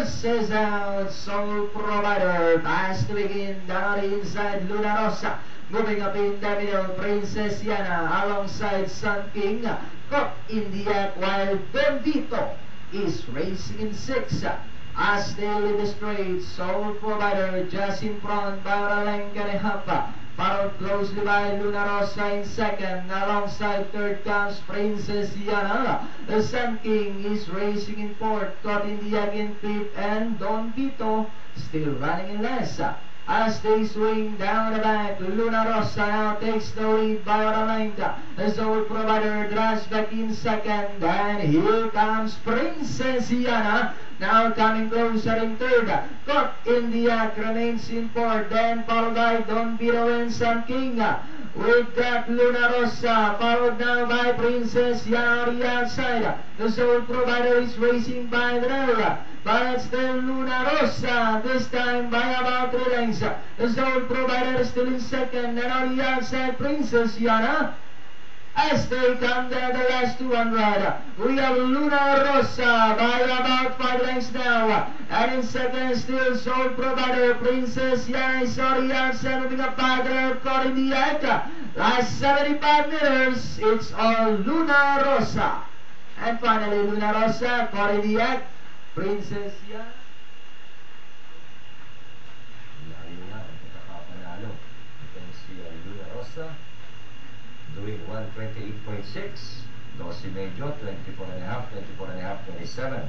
forces out Soul Provider. Pass to begin down inside Luna Rosa. Moving up in the middle, Princess Yana alongside Sun King. Caught in the act while Don Vito is racing in 6. As they lead the straight, Soul Provider just in front by Oralenga de Hapa. Followed closely by Luna Rosa in second. Alongside third comes Princess Yana. The Sun King is racing in fourth. Caught in the again fifth. And Don Vito still running in last. As they swing down the back, Luna Rosa now takes the lead by Oralenga. The Soul Provider drives back in second. And here comes Princess Yana. Now coming closer in third. Caught in the act, remains in fourth. Then followed by Don Vito and Sun King. With that, Luna Rosa, followed now by Princess Yana on the outside. The Soul Provider is racing by the rail. But it's still Luna Rosa, this time by about 3 lengths. The Soul Provider still in second. And on the outside, Princess Yana. As they come down the last 200, we have Luna Rosa by about 5 lengths now. And in second, still Soul Provider. Princess Yana is on the outside, moving up by the caught in the act. Last 75 meters, it's all Luna Rosa. And finally, Luna Rosa caught in the act. Princess Yana. Layo na, nagkakapanalo. Itong si Luna Rosa. Doing 128.6, 12 medyo, 24.5, 24.5, 27.